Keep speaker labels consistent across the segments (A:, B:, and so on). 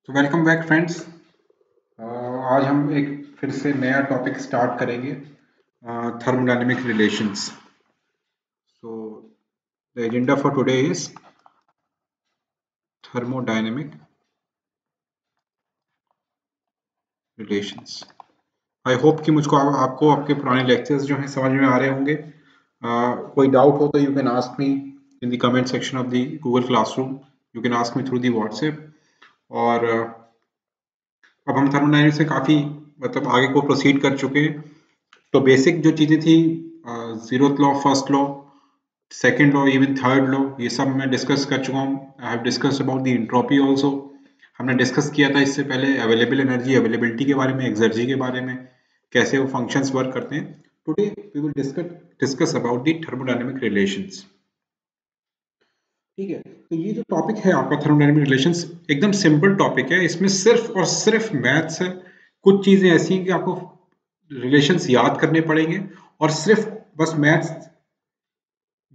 A: तो welcome back friends. आज हम एक फिर से नया टॉपिक स्टार्ट करेंगे, thermodynamic relations. So the agenda for today is thermodynamic relations. I hope कि मुझको आपको आपके पुराने लेक्चर्स जो हैं समझ में आ रहे होंगे। कोई डाउट हो तो you can ask me in the comment section of the Google classroom, you can ask me through the WhatsApp. और अब हम थर्मोडायनेमिक्स से काफ़ी मतलब आगे को प्रोसीड कर चुके हैं। तो बेसिक जो चीज़ें थी, zeroth law, first law, second law, even third law, ये सब मैं डिस्कस कर चुका हूँ। I have discussed about the entropy also. हमने डिस्कस किया था इससे पहले अवेलेबल एनर्जी, अवेलेबिलिटी के बारे में, एक्सर्जी के बारे में, कैसे वो फंक्शंस वर्क करते हैं। Today we will discuss about the thermodynamic relations. ठीक है, तो ये जो टॉपिक है आपका थर्मोडायनेमिक रिलेशंस, एकदम सिंपल टॉपिक है। इसमें सिर्फ और सिर्फ मैथ्स है। कुछ चीजें ऐसी हैं कि आपको रिलेशंस याद करने पड़ेंगे और सिर्फ बस मैथ्स,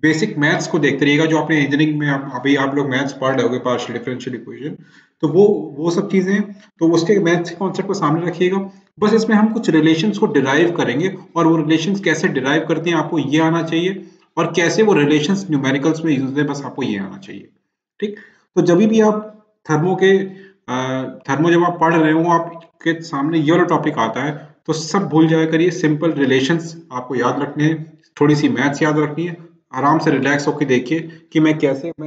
A: बेसिक मैथ्स को देखते रहिएगा। जो आपने इंजीनियरिंग में अभी आप लोग मैथ्स पढ़ रहे होगे, पार्शियल डिफरेंशियल इक्वेशन, तो वो सब चीजें हैं। तो उसके मैथ्स के कॉन्सेप्ट को सामने रखिएगा। बस इसमें हम कुछ रिलेशंस को डिराइव करेंगे और वो रिलेशंस कैसे डिराइव करते हैं आपको ये आना चाहिए, और कैसे वो रिलेशंस न्यूमेरिकल्स में यूज है बस आपको ये आना चाहिए। ठीक, तो जब भी आप थर्मो के थर्मो जब आप पढ़ रहे हो, आपके सामने ये वाला टॉपिक आता है, तो सब भूल जाया करिए। सिंपल रिलेशंस आपको याद रखने हैं, थोड़ी सी मैथ्स याद रखनी है। आराम से रिलैक्स होकर देखिए कि मैं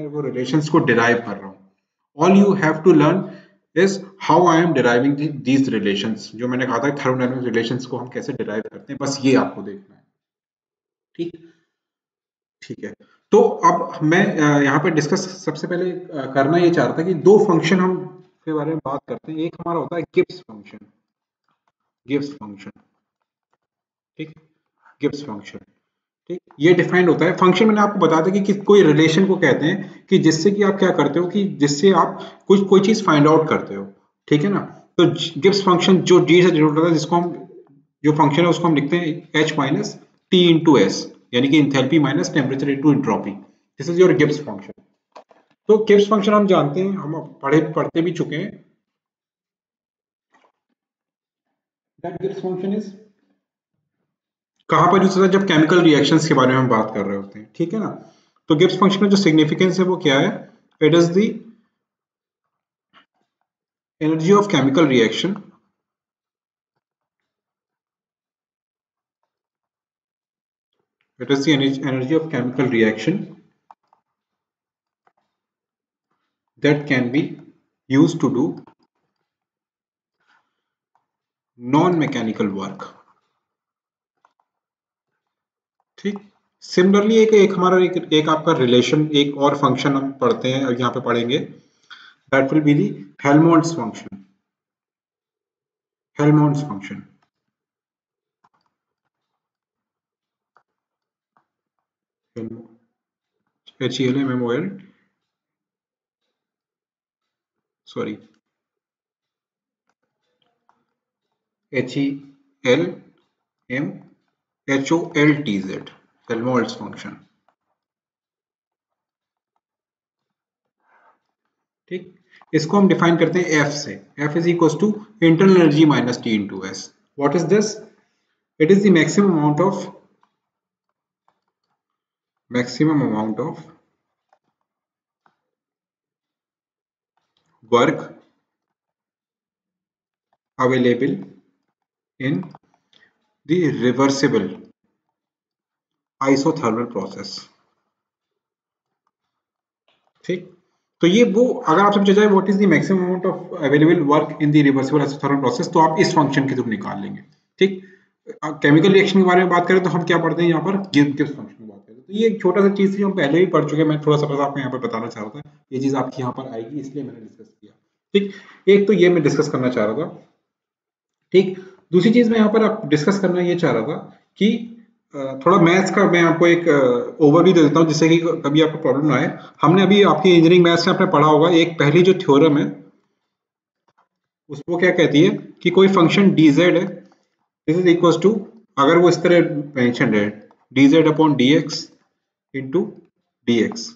A: वो रिलेशंस को डिराइव कर रहा हूँ। All you have to learn is how I am deriving these relations. जो मैंने कहा था थर्मोडायनेमिक रिलेशंस को हम कैसे डिराइव करते हैं, बस ये आपको देखना है। ठीक, ठीक है। तो अब मैं यहाँ पे डिस्कस सबसे पहले करना ये चाह रहा था कि दो फंक्शन हम के बारे में बात करते हैं। एक हमारा होता है गिब्स फंक्शन, गिब्स फंक्शन। ठीक, गिब्स फंक्शन। ठीक, ये डिफाइंड होता है फंक्शन। मैंने आपको बताया था कि कोई रिलेशन को कहते हैं कि जिससे कि आप क्या करते हो, कि जिससे आप कुछ कोई चीज फाइंड आउट करते हो। ठीक है ना। तो गिब्स फंक्शन जो जी से डिनोट होता है, जिसको हम, जो फंक्शन है उसको हम लिखते हैं H minus T into S, यानी कि enthalpy minus temperature into entropy. This is your Gibbs function. तो गिब्स फंक्शन हम जानते हैं, हम पढ़ते भी चुके हैं। दैट गिब्स फंक्शन इज कहाँ पर यूज होता है, जब केमिकल रिएक्शंस के बारे में हम बात कर रहे होते हैं। ठीक है ना। तो गिब्स फंक्शन में जो सिग्निफिकेंस है वो क्या है? It is the energy of chemical reaction it is the energy of chemical reaction that can be used to do non-mechanical work. ठीक, सिमिलरली एक हमारा एक आपका रिलेशन, एक और फंक्शन हम पढ़ते हैं यहाँ पे पढ़ेंगे। That will be the Helmholtz function. Helmholtz function, HELMMOL, sorry, HELMHOLTZ, Helmholtz function. ठीक, इसको हम डिफाइन करते हैं F से। F is equal to internal energy minus T into S. What is this? It is the maximum amount of work available in the reversible isothermal process। ठीक, तो ये वो, अगर आपसे पूछा जाए what is the maximum amount of available work in the reversible isothermal process, तो आप इस फंक्शन के थ्रू निकाल लेंगे। ठीक, केमिकल रिएक्शन के बारे में बात करें तो हम क्या पढ़ते हैं यहाँ पर? गिब्स फंक्शन की बात करें तो ये एक छोटा सा चीज थी, हम पहले भी पढ़ चुके हैं। मैं थोड़ा सा बस आपको यहाँ पर बताना चाह रहा था, ये चीज आपकी यहाँ पर आएगी इसलिए मैंने डिस्कस किया। ठीक, एक तो ये मैं डिस्कस करना चाह रहा था। ठीक, दूसरी चीज मैं यहाँ पर डिस्कस करना ये चाह रहा था कि थोड़ा मैथ्स का मैं आपको एक ओवरव्यू दे देता हूँ, जिससे कि कभी आपको प्रॉब्लम ना आए। हमने अभी आपकी इंजीनियरिंग मैथ्स में आपने पढ़ा होगा, एक पहली जो थ्योरम है उसको क्या कहती है कि कोई फंक्शन dz है, दिस इज इक्वल टू, अगर वो इस तरह मेंशन है, dz upon dx into dx,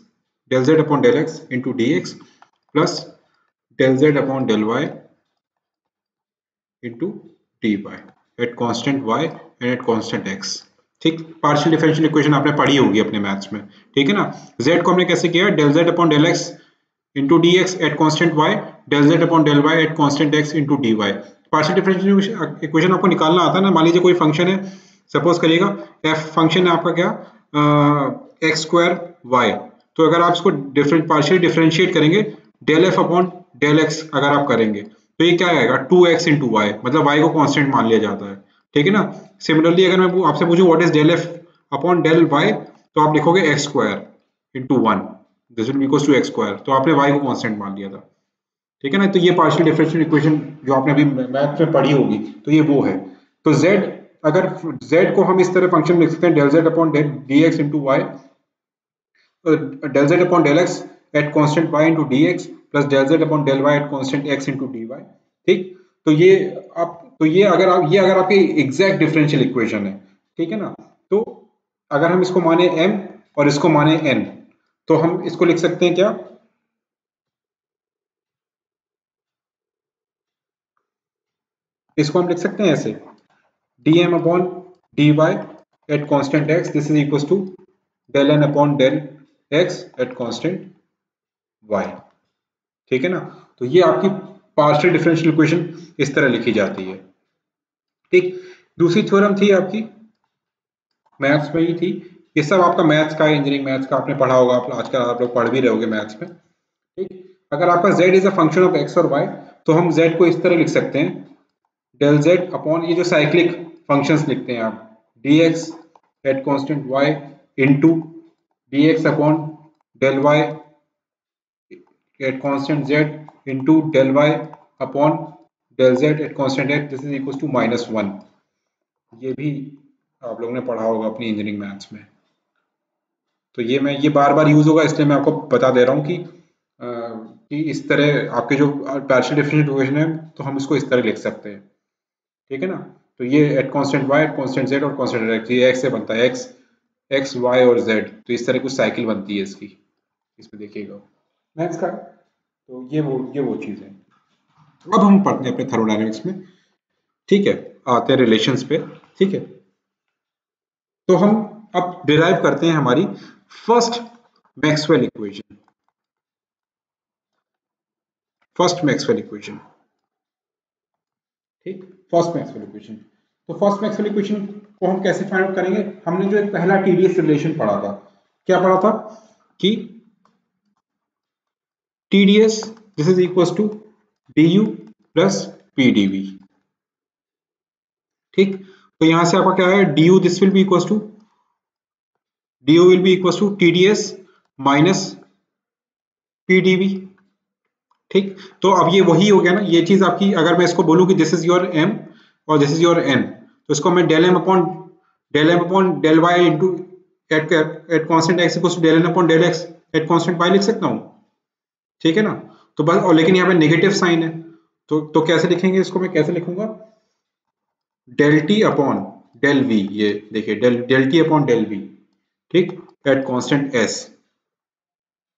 A: del z upon del x into dx plus del z upon del y into dy at constant y and at constant x। ठीक, partial differential equation आपने पढ़ी होगी अपने maths में, ठीक है ना। z को हमने कैसे किया, del z upon del x into dx at constant y, del z upon del y at constant x into dy। Partial differential equation आपको निकालना आता है ना। मान लीजिए कोई फंक्शन है, सपोज करिएगा f फंक्शन है आपका क्या, x स्क्वायर y। तो अगर आप इसको पार्शियल डिफरेंशिएट करेंगे del f upon del x अगर आप करेंगे तो ये क्या आएगा 2x into y, मतलब y को कांस्टेंट मान लिया जाता है, ठीक है ना। सिमिलरली अगर मैं आपसे पूछूं what is del f upon del y, तो आप लिखोगे x square into 1, this will be equals to x square, तो आपने y को कांस्टेंट मान लिया था, ठीक है ना। तो ये पार्शियल डिफरेंशियल इक्वेशन जो आपने अभी मैथ में पढ़ी होगी, तो ये वो है। तो z, अगर z को हम इस तरह फंक्शन लिख सकते हैं del z upon dx into y, del z upon del x at constant y into dx plus del z upon del y at constant x into dy। ठीक, तो ये आप, तो ये अगर आपकी एग्जैक्ट डिफरेंशियल इक्वेशन है, ठीक है ना। तो अगर हम इसको माने m और इसको माने n, तो हम इसको लिख सकते हैं क्या, इसको हम लिख सकते हैं ऐसे dm upon dy at constant x, this is equal to del n upon del x at constant y, ठीक है ना। तो ये आपकी पार्शियल डिफरेंशियल इक्वेशन इस तरह लिखी जाती है। ठीक, दूसरी थ्योरम थी आपकी मैथ्स में ही थी, ये सब आपका मैथ्स का, इंजीनियरिंग मैथ्स का आपने पढ़ा होगा, आजकल आप लोग पढ़ भी रहे होगे मैथ्स में। ठीक, अगर आपका z is a function of x और y, तो हम z को इस तरह लिख सकते हैं del z अपॉन, ये जो साइक्लिक फंक्शंस लिखते हैं आप, dx at constant y into dx upon del y at constant z into del y upon del z at constant x, this is equals to -1। ये भी आप लोगों ने पढ़ा होगा अपनी इंजीनियरिंग मैथ्स में। तो ये बार बार यूज होगा, इसलिए मैं आपको बता दे रहा हूँ कि इस तरह आपके जो पार्शियल डिफरेंशियल इक्वेशन है, तो हम इसको इस तरह लिख सकते हैं, ठीक है ना। तो ये at constant y, at constant z और कांस्टेंट x, ये x से बनता है, x y और z, तो इस तरह कुछ साइकिल बनती है इसकी, इसमें देखिएगा मैथ्स का। तो ये वो चीज़ है। अब हम पढ़ते हैं अपने थर्मोडायनेमिक्स में, ठीक है, आते हैं रिलेशंस पे, ठीक है। तो हम अब डिराइव करते हैं हमारी first Maxwell equation, first Maxwell equation, ठीक, फर्स्ट मैक्सवेल इक्वेशन। तो फर्स्ट मैक्सवेल इक्वेशन को हम कैसे फाइंड आउट करेंगे, हमने जो एक पहला टीडीएस रिलेशन पढ़ा था, क्या पढ़ा था कि TDS this is equal to du plus pdv, ठीक। तो यहां से आपका क्या है, du this will be equal to, du will be equals to TDS minus PDV, ठीक। तो अब ये वही हो गया ना, ये चीज आपकी, अगर मैं इसको बोलूं कि दिस इज योर m और दिस इज योर n, तो इसको मैं del m upon del y into at constant x equals to del n upon del x at constant y लिख सकता हूँ, ठीक है ना। तो बस, और लेकिन यहाँ पे नेगेटिव साइन है, तो कैसे लिखेंगे इसको, मैं कैसे लिखूंगा, del t upon del v, ये देखिए del t upon del v, ठीक, at constant s,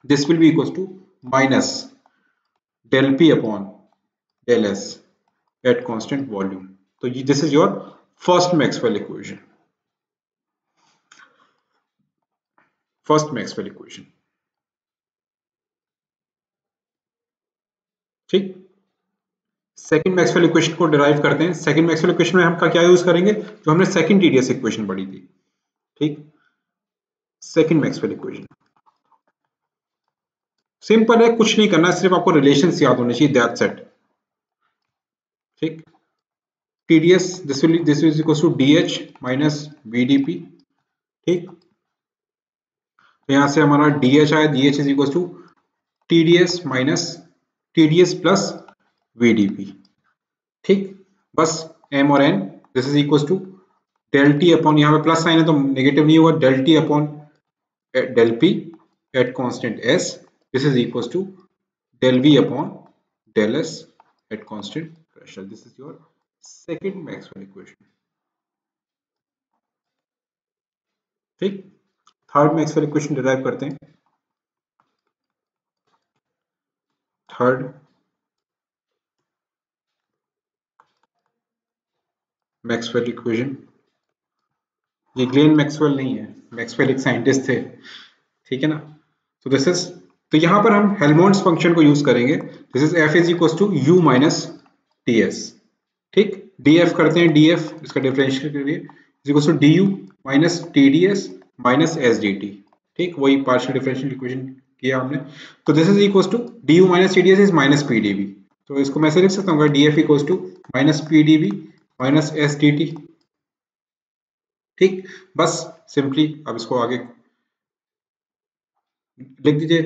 A: this will be equals to minus del p upon del s at constant volume। तो this is your first Maxwell equation, first Maxwell equation, ठीक। Second Maxwell equation को derive करते हैं। Second Maxwell equation में हम क्या use करेंगे, जो हमने सेकंड टीडीएस इक्वेशन पढ़ी थी, ठीक। सेकंड मैक्सवेल इक्वेशन सिंपल है, कुछ नहीं करना, सिर्फ आपको रिलेशंस याद होने चाहिए, दैट्स इट, ठीक। TDS this is equals to DH minus VDP, ठीक। तो यहां से हमारा DH आया, DH is equal to TDS minus TDS plus VDP, ठीक। बस m और n, this is equal to del t upon, यहाँ पे प्लस साइन है तो नेगेटिव नहीं होगा, del t upon del p at constant s, this is equal to del v upon del s at constant pressure. This is your second Maxwell equation, ठीक। Third Maxwell equation derive करते हैं। Third Maxwell equation. ये Glenn Maxwell नहीं है, Maxwell एक scientist थे, ठीक है ना। तो दिस इज, तो यहाँ पर हम हेल्महोल्ट्ज फंक्शन को यूज करेंगे। This is F is equal to U minus T S, ठीक। df करते हैं, df इसका डिफरेंशियल करिए, is equal to du minus T D S minus S D T, ठीक। वही पार्शियल डिफरेंशियल इक्वेशन किया हमने। तो this is equal to du minus T D S is minus P D B, तो इसको मैं ऐसे लिख सकता हूँ df equal to minus P D B minus S D T, ठीक। बस सिंपली अब इसको आगे लिख दीजिए,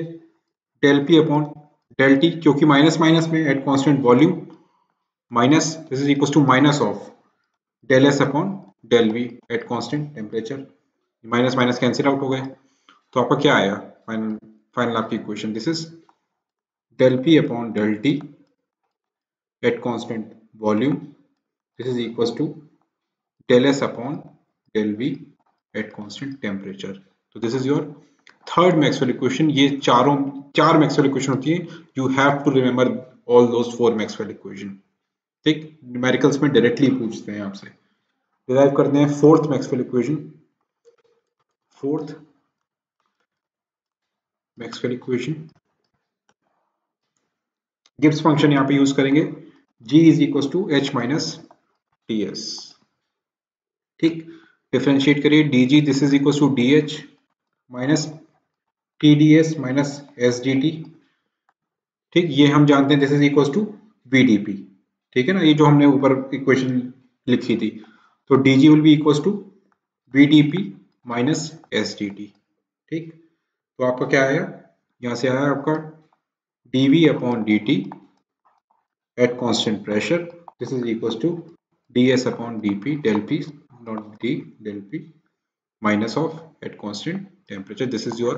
A: del P upon del T, क्योंकि माइनस माइनस में at constant volume, minus this is equal to minus of del S upon del V at constant temperature. Minus minus cancel out हो गए, तो आपका क्या आया फाइनल, फाइनल आपकी equation, this is del P upon del T at constant volume, this is equal to del S upon del V at constant temperature. तो this is your third Maxwell equation. ये चार Maxwell equation होती है, you have to remember all those four Maxwell equation, ठीक। Numericals में directly पूछते हैं आपसे। डिराइव करते हैं fourth Maxwell equation. Fourth Maxwell equation, Gibbs function यहाँ पे यूज करेंगे, g is equal to H minus T S, ठीक। डिफरेंशिएट करिए dg, this is equal to D H minus T D S minus S D T, ठीक। ये हम जानते हैं this is equal to V D P, ठीक है ना, ये जो हमने ऊपर इक्वेशन लिखी थी। तो dg will be equal to V D P minus S D T, ठीक। तो आपका क्या आया, यहाँ से आया आपका dv upon dt at constant pressure, this is equals to ds upon dp del p, not d del p minus of at constant temperature. This is your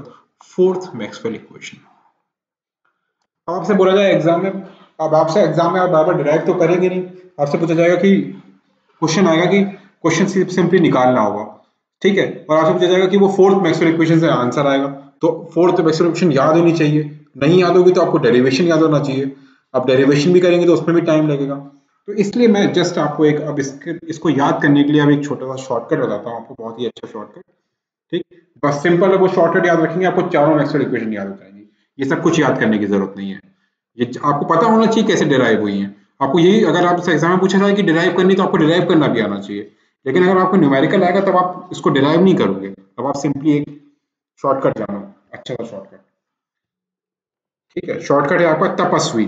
A: fourth Maxwell equation. अब आपसे बोला जाए एग्जाम में, अब आपसे exam में आप बार बार derive तो करेंगे नहीं, आपसे पूछा जाएगा कि क्वेश्चन आएगा कि क्वेश्चन सिंपली निकालना होगा, ठीक है। और आपसे पूछा जाएगा कि वो फोर्थ मैक्सवेल इक्वेशन से आंसर आएगा, तो फोर्थ मैक्सवेल इक्वेशन याद होनी चाहिए। नहीं याद होगी तो आपको डेरिवेशन याद होना चाहिए, आप डेरिवेशन भी करेंगे तो उसमें भी टाइम लगेगा। तो इसलिए मैं जस्ट आपको एक अब इसको याद करने के लिए अब एक छोटा सा शॉर्टकट बताता हूँ आपको, बहुत ही अच्छा शॉर्टकट, ठीक। बस सिंपल है, वो शॉर्टकट याद रखेंगे, आपको चारों मैक्सवेल इक्वेशन याद हो जाएंगी। ये सब कुछ याद करने की जरूरत नहीं है, ये आपको पता होना चाहिए कैसे डिराइव हुई है। आपको यही, अगर आपसे एग्जाम में पूछा जाए कि डिराइव करनी, तो आपको डिराइव करना भी आना चाहिए। लेकिन अगर आपको न्यूमेरिकल आएगा तब आप इसको डिराइव नहीं करोगे, तब आप सिंपली एक शॉर्टकट जानो, अच्छा सा शॉर्टकट, ठीक है। शॉर्टकट है आपका तपस्वी।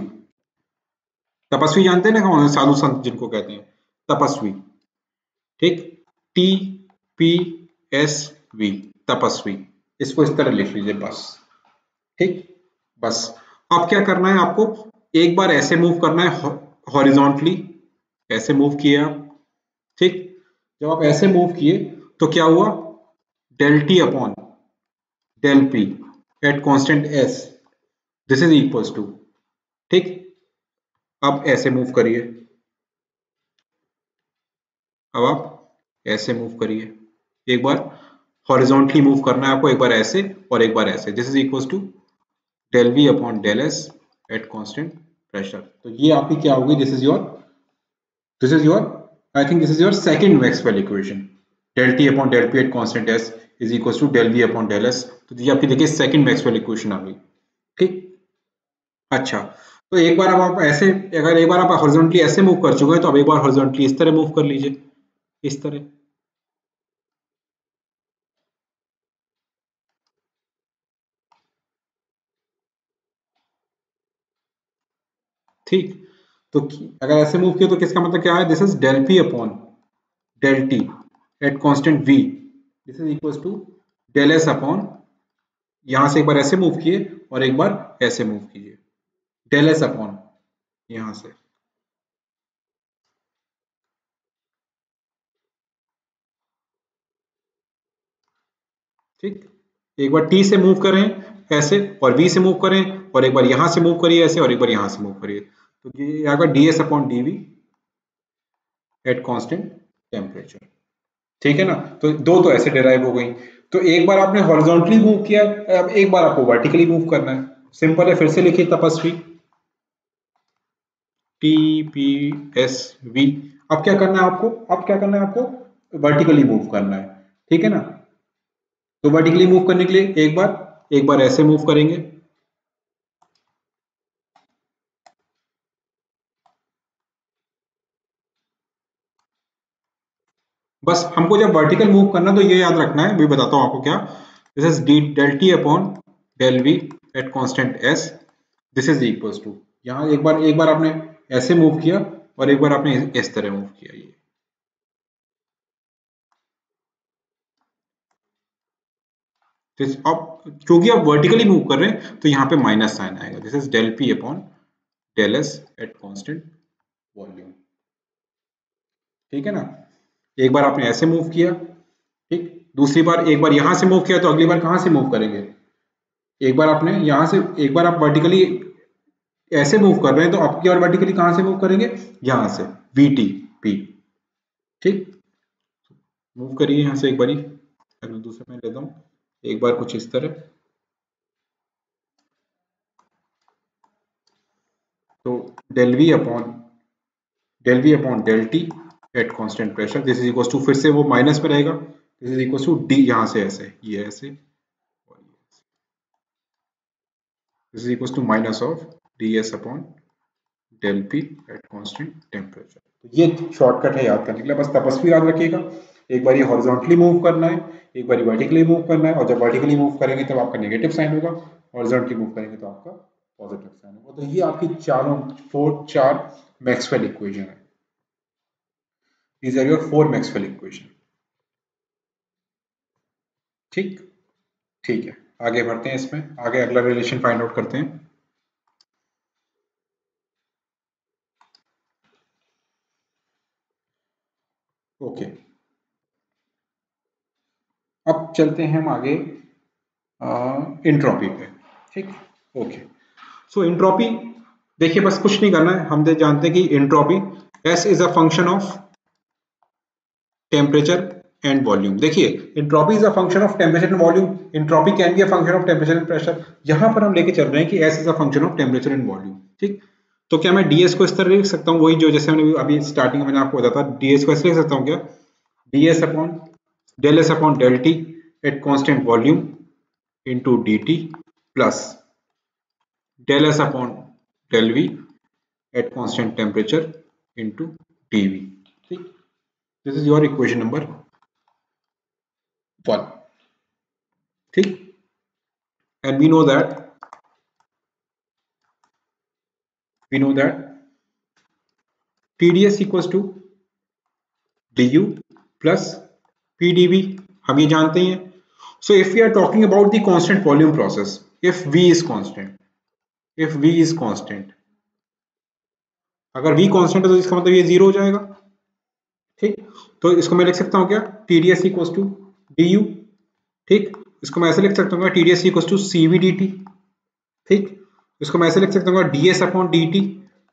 A: तपस्वी जानते हैं ना कौन है, साधु संत जिनको कहते हैं तपस्वी, ठीक। टी पी एस वी, तपस्वी, इसको इस तरह लिख लीजिए बस, ठीक। बस अब क्या करना है आपको, एक बार ऐसे मूव करना है हॉरिजॉन्टली, ऐसे मूव किए आप, ठीक। जब आप ऐसे मूव किए तो क्या हुआ, del T upon del P at constant S, this is equals to, ठीक। अब ऐसे मूव करिए, अब आप ऐसे मूव करिए, एक बार हॉरिजॉन्टली मूव करना है आपको, एक बार ऐसे और एक बार ऐसे, this is equals to del V upon del S at constant pressure. तो ये आपकी क्या होगी, this is your I think this is your second Maxwell equation, del T upon del P at constant S is equals to del V upon del S. तो ये आपकी देखिए second Maxwell equation आ गई, ठीक। अच्छा, तो एक बार अब आप ऐसे, अगर एक बार आप हॉरिजॉन्टली ऐसे मूव कर चुके हैं, तो अब एक बार हॉरिजॉन्टली इस तरह मूव कर लीजिए, इस तरह, ठीक। तो अगर ऐसे मूव किया तो किसका मतलब क्या है, this is del P upon del T at constant v, this is equals to del S upon, यहां से एक बार ऐसे मूव किए और एक बार ऐसे मूव कीजिए, डेल एस अपॉन यहां से, ठीक। एक बार t से मूव करें ऐसे और v से मूव करें, और एक बार यहां से मूव करिए ऐसे और एक बार यहां से मूव करिए, तो ये आएगा ds upon dv at constant temperature, ठीक है ना। तो दो तो ऐसे डिराइव हो गई। तो एक बार आपने हॉरिजॉन्टली मूव किया, अब एक बार आपको वर्टिकली मूव करना है, सिंपल है, फिर से लिखिए तपस्वी, टी पी एस वी, अब क्या करना है आपको, अब क्या करना है आपको, वर्टिकली मूव करना है, ठीक है ना। तो वर्टिकली मूव करने के लिए एक बार ऐसे मूव करेंगे, बस हमको जब वर्टिकल मूव करना तो ये याद रखना है, मैं बताता हूं आपको क्या, this is D del T upon del V at constant S, this is equals to, यहाँ एक बार आपने ऐसे मूव किया और एक बार आपने इस तरह मूव किया, ये अब क्योंकि आप वर्टिकली मूव कर रहे हैं तो यहाँ पे माइनस साइन आएगा, this is del P upon del S at constant volume, ठीक है ना। एक बार आपने ऐसे मूव किया, ठीक, दूसरी बार एक बार यहां से मूव किया तो अगली बार कहां से मूव करेंगे, एक बार आपने यहां से, एक बार आप वर्टिकली ऐसे मूव कर रहे हैं तो आपकी और वर्टिकली कहां से मूव करेंगे, यहां से, वी टी पी, ठीक, मूव करिए यहां से एक बारी, अगले दूसरे में लेता हूं, एक बार कुछ इस तरह, तो del V upon del T at constant pressure, this is equal to, फिर से वो माइनस में रहेगा, this is equal to D, यहां से ऐसे, ये ऐसे, this is equal to minus of D S upon del P at constant temperature. तो ये शॉर्टकट है याद करने के लिए, बस तपस्वी याद रखिएगा, एक बार ये हॉरिजॉन्टली मूव करना है, एक बार वर्टिकली मूव करना है, और जब वर्टिकली मूव करेंगे तब आपका नेगेटिव साइन होगा, हॉरिजॉन्टली मूव करेंगे तो आपका पॉजिटिव साइन होगा। तो ये आपकी चार मैक्सवेल इक्वेशन है, these are your 4 Maxwell equation, ठीक, ठीक है, आगे बढ़ते हैं, इसमें आगे अगला रिलेशन फाइंड आउट करते हैं। ओके, अब चलते हैं हम आगे इंट्रोपी पे, ठीक, ओके। सो इंट्रोपी, देखिए बस कुछ नहीं करना है, हम जानते हैं कि entropy S is a function of temperature and volume. देखिए entropy is a function of temperature and volume, entropy can be a function of temperature and pressure, यहां पर हम लेके चल रहे हैं कि S is a function of temperature and volume, ठीक। तो क्या मैं डीएस को इस तरह लिख सकता हूँ, वही जो जैसे मैंने अभी स्टार्टिंग में मैंने आपको बताया था, डीएस को ऐसे लिख सकता हूँ क्या, ds upon del s upon del t at constant volume into dt plus del s upon del v at constant temperature into dv, ठीक, this is your equation number 1, ठीक, and we know that tds equals to du plus pdv, हम ये जानते हैं। So if we are talking about the constant volume process, if v is constant, अगर v constant है तो इसका मतलब ये जीरो हो जाएगा, ठीक। तो इसको मैं लिख सकता हूँ क्या, TDS इक्वल्स टू DU, ठीक, इसको मैं ऐसे लिख सकता हूँ TDS equals to CV DT, ठीक, इसको मैं ऐसे लिख सकता हूँ DS upon DT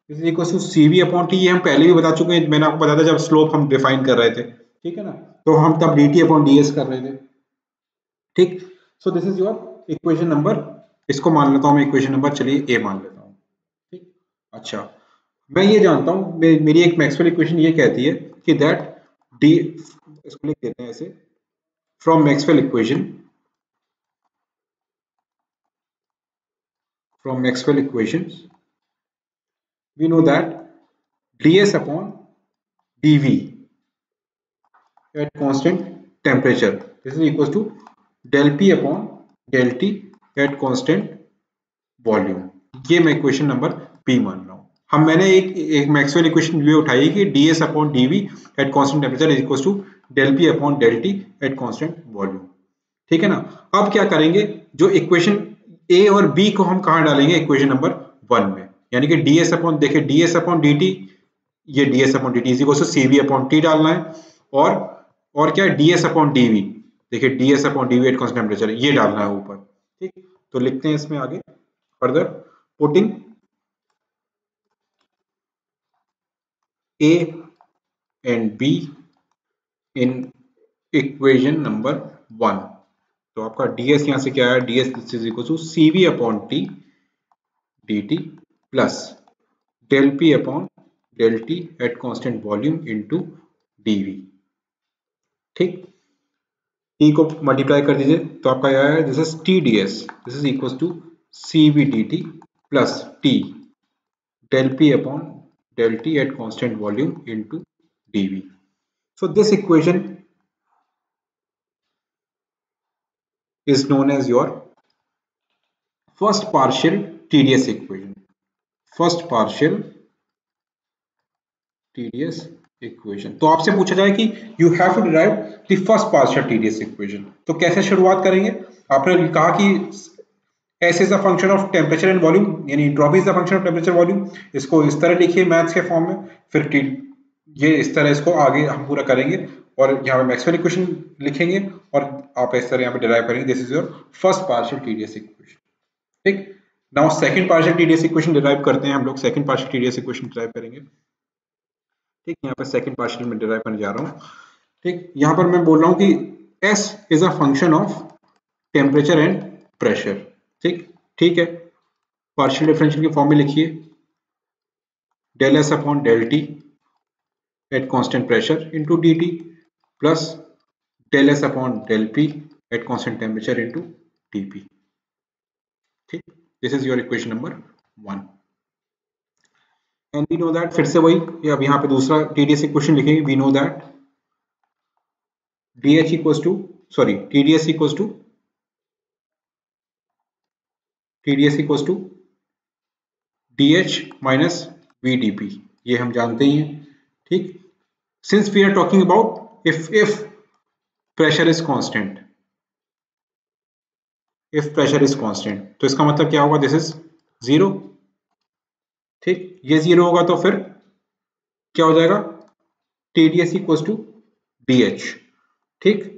A: equals to CV upon T, ये हम पहले भी बता चुके हैं, मैंने आपको बताया था जब स्लोप हम डिफाइन कर रहे थे, ठीक है ना, तो हम तब DT अपॉन DS कर रहे थे, ठीक। So this is your equation number, इसको मान लेता हूँ मैं इक्वेशन नंबर, चलिए A मान लेता हूँ, ठीक। अच्छा, मैं ये जानता हूँ, मेरी एक मैक्सवेल इक्वेशन ये कहती है कि दैट डी, इसको लिख देते हैं ऐसे, from Maxwell equation, we know that ds upon dv at constant temperature, this is equal to del p upon del t at constant volume, ये मैं इक्वेशन नंबर बी मान रहा हूँ। हम मैंने एक मैक्सवेल इक्वेशन ये उठाई कि ds upon dv at constant temperature is equal to del p upon del t at constant volume, ठीक है ना। अब क्या करेंगे, जो इक्वेशन ए और बी को हम कहाँ डालेंगे, इक्वेशन नंबर 1 में, यानी कि ds अपॉन, देखिए ds अपॉन dt, ये ds upon dt is equal to cv upon t डालना है, और क्या है ds अपॉन dv, देखिए ds upon dv at constant temperature ये डालना है ऊपर, ठीक। तो लिखते हैं इसमें आगे further, putting A and B in equation number 1, तो आपका ds यहां से क्या है, ds is equal to cv upon t dt plus del p upon del T at constant volume into dV। ठीक, T को मल्टीप्लाई कर दीजिए तो आपका क्या है, this is TdS, this is equal to CV dt plus T del P upon del T at constant volume into dV। So this equation is known as your first partial TdS equation। First partial TdS equation. तो आपसे पूछा जाए कि you have to derive the first partial TdS equation, तो कैसे शुरुआत करेंगे? आपने कहा कि S is a function of temperature and volume, यानी entropy is a function of temperature volume. इसको इस तरह लिखिए मैथ्स के फॉर्म में, फिर ये इस तरह इसको आगे हम पूरा करेंगे और यहाँ पे मैक्सवेल इक्वेशन लिखेंगे और आप इस तरह यहाँ पे डिराइव करेंगे। This is your first partial TdS equation. ठीक, now second partial TdS equation derive करते हैं हम लोग। Second partial TdS equation derive करेंगे। ठीक, यहाँ पर सेकंड पार्शियल में डिराइव करने जा रहा हूँ। ठीक, यहाँ पर मैं बोल रहा हूँ कि S is a function of temperature and pressure. ठीक, ठीक है, पार्शियल डिफरेंशियल के फॉर्म में लिखिए del S upon del T at constant pressure into dt plus del S upon del P at constant temperature into dP। ठीक, this is your equation number 1 and we know that, फिर से वही, अब यहाँ पे दूसरा TdS इक्वेशन लिखेंगे। we know that dH equals to TdS equals to dH minus VdP, ये हम जानते ही हैं। ठीक, since we are talking about if pressure is constant, if pressure is constant, तो इसका मतलब क्या होगा, दिस इज 0। ठीक, ये 0 होगा तो फिर क्या हो जाएगा, TdS इक्वल्स टू DH। ठीक,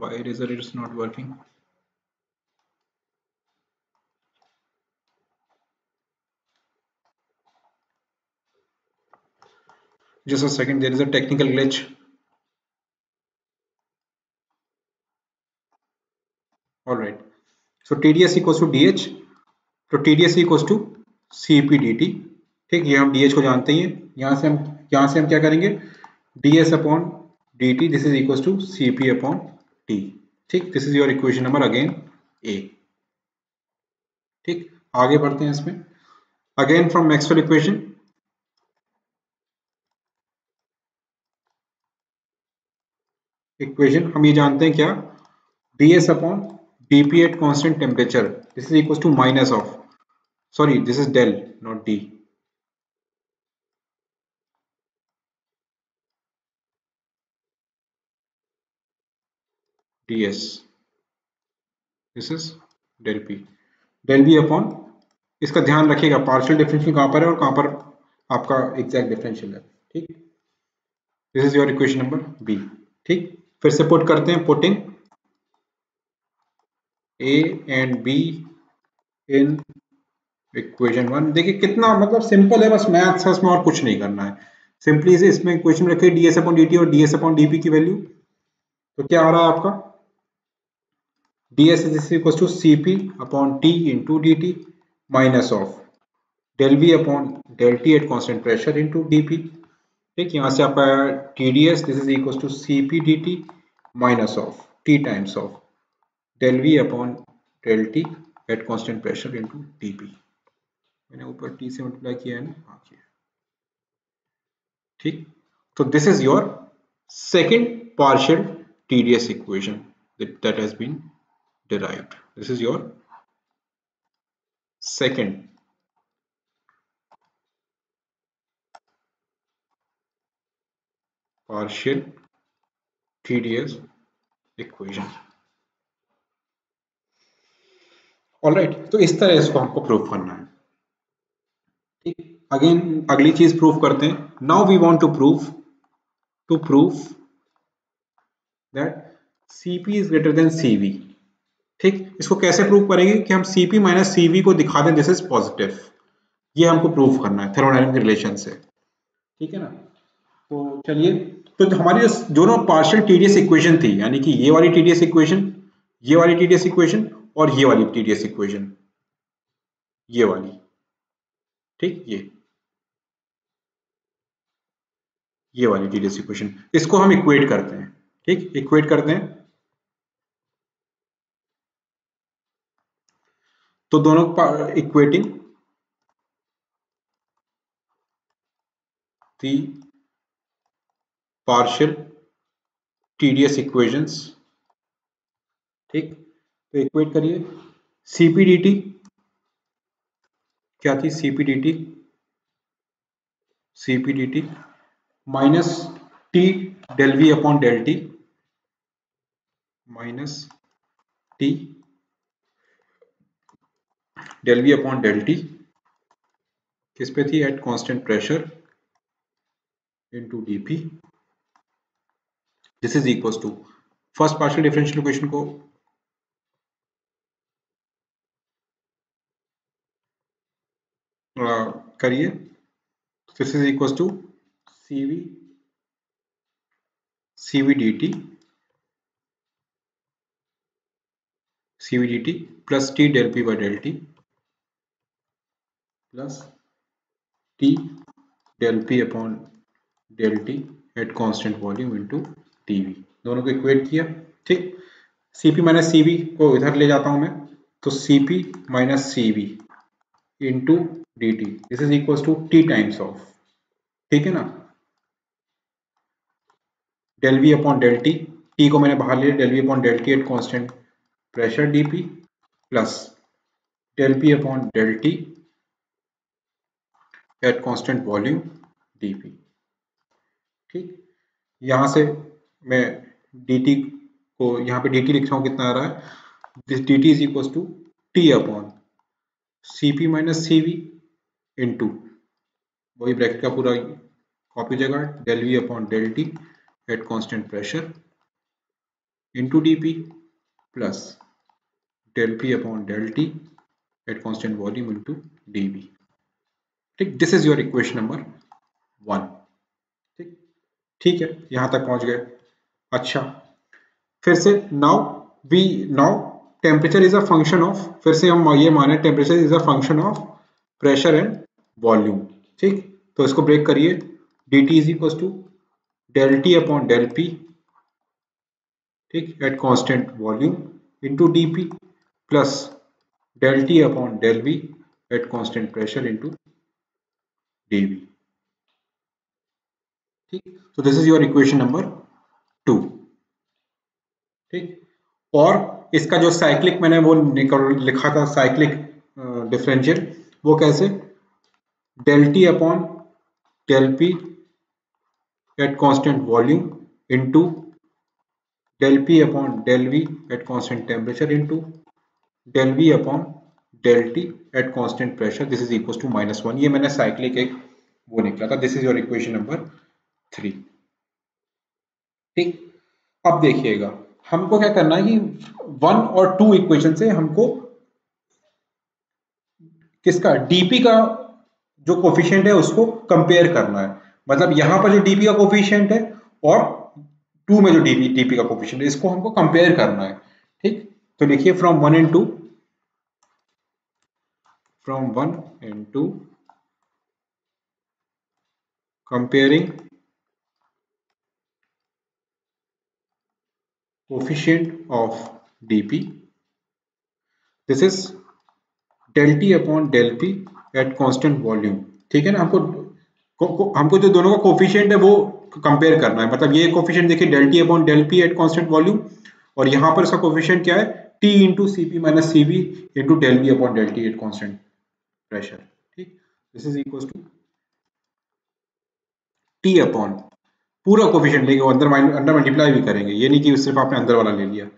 A: why eraser is not working? Just a second, there is a technical glitch। All right, so TdS equals to DH, तो TdS equals to CP dt। ठीक, ये हम DH को जानते ही हैं। यहाँ से हम क्या करेंगे, DS upon dt, this is equals to CP upon T। ठीक, this is your equation number again A। ठीक, आगे बढ़ते हैं इसमें। अगेन फ्रॉम मैक्सवेल इक्वेशन हम ये जानते हैं क्या, ds upon dp at constant temperature, this is equal to minus of, sorry this is del not d, ds, this is del p upon, इसका ध्यान रखिएगा पार्शियल डिफरेंशियल कहां पर है और कहां पर आपका एग्जैक्ट डिफरेंशियल है। ठीक, this is your equation number B. ठीक, फिर से पुट करते हैं, putting A and B in equation 1। देखिए कितना मतलब सिंपल है, बस मैथ्स है इसमें और कुछ नहीं करना है। सिंपली से इसमें इक्वेशन में रखिए ds अपॉन dt और ds अपॉन dp की वैल्यू, तो क्या आ रहा है आपका, ds is equal to cp upon t into dt minus of del v upon del t at constant pressure into dp। ठीक, यहाँ से आपका TdS, this is equal to CP dt minus of t times of del v upon del t at constant pressure into dp। मैंने ऊपर t से multiply किया है ना, हाँ किया। ठीक, तो this is your second partial TdS equation that has been derived। this is your second partial TdS equation. Alright, तो इस तरह इसको हमको प्रूव करना है। ठीक, अगेन अगली चीज प्रूव करते हैं। Now we want to prove that Cp is greater than Cv। ठीक, इसको कैसे प्रूव करेंगे कि हम Cp माइनस Cv को दिखा दें दिस इज पॉजिटिव, ये हमको प्रूव करना है थर्मोडायनामिक रिलेशन से। ठीक है ना। तो चलिए, तो हमारी जो दोनों पार्शियल टीडीएस इक्वेशन थी, यानी कि ये वाली टीडीएस इक्वेशन, ये वाली टीडीएस इक्वेशन और ये वाली टीडीएस इक्वेशन, ये वाली, ठीक, ये वाली टीडीएस इक्वेशन, इसको हम इक्वेट करते हैं, ठीक, इक्वेट करते हैं। तो दोनों equating the partial TDS equations, ठीक, तो इक्वेट करिए। सीपीडीटी क्या थी, CPDT, CPDT minus T del V upon del T, minus T del V upon del T किस पे थी, at constant pressure into DP. This is equals to, first partial differential equation को करिए। This is equals to CV CV dt CV dt plus T del P by del T plus T del P upon del T at constant volume into TV, दोनों को equate किया, ठीक। CP minus CV को इधर ले जाता हूं मैं, तो CP minus CV into D T, this is equal to T times of, ठीक है ना, del V upon del T को मैंने बाहर लिया, del V upon del T at constant pressure DP plus del P upon del T at constant volume DP, ठीक। यहां से मैं dt को यहाँ पे dt लिख रहा हूँ, कितना आ रहा है, this dt is equal to T upon CP minus CV into, वही ब्रैकेट का पूरा कॉपी जगह, del V upon del T at constant pressure into DP plus del P upon del T at constant volume into DV, ठीक। This is your equation number 1, ठीक, ठीक है, यहां तक पहुंच गए। अच्छा, फिर से now temperature is a function of, फिर से हम ये माने temperature is a function of pressure and volume, ठीक। तो इसको ब्रेक करिए, D T is equal to del T upon del P, ठीक, at constant volume into D P plus del T upon del V at constant pressure into D V, ठीक। तो this is your equation number 2, ठीक। और इसका जो cyclic मैंने वो लिखा था, साइक्लिक डिफरेंशियल, वो कैसे, del T upon del P at constant volume into del P upon del V at constant temperature into del V upon del T at constant pressure, this is equal to -1। ये मैंने cyclic एक वो निकला था, this is your equation number 3, ठीक। अब देखिएगा, हमको क्या करना है कि 1 और 2 इक्वेशन से हमको किसका, डीपी का जो कोफिशिएंट है उसको कंपेयर करना है, मतलब यहां पर जो डीपी का कोफिशिएंट है और 2 में जो डीपी का कोफिशिएंट है, इसको हमको कंपेयर करना है, ठीक। तो लिखिए from 1 and 2, from 1 and 2 comparing coefficient of dp, this is del t upon del p at constant volume, ठीक है ना। हमको जो दोनों का कोफिशिएंट है वो कंपेयर करना है, मतलब ये कोफिशिएंट देखिए del T upon del P at constant volume, और यहाँ पर इसका कोफिशिएंट क्या है, T into C P minus C V into del V upon del T at constant pressure, ठीक। This is equal to T upon पूरा coefficient लेंगे, वो अंदर मल्टीप्लाई भी करेंगे, ये नहीं कि सिर्फ आपने अंदर वाला ले लिया,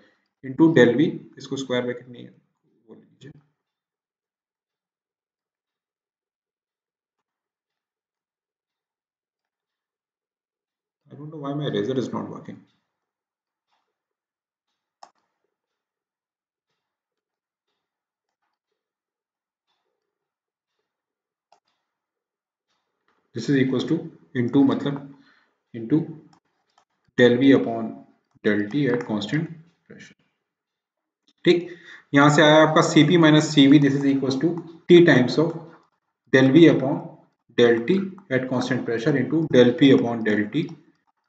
A: इंटू डेल वी, इसको स्क्वायर ब्रैकेट नहीं है वो ले लीजिए, I don't know why my eraser is not working. This is equals to into मतलब into del V upon del T at constant pressure. ठीक, यहां से आया आपका Cp minus Cv, this is equal to T times of del V upon del T at constant pressure into del P upon del T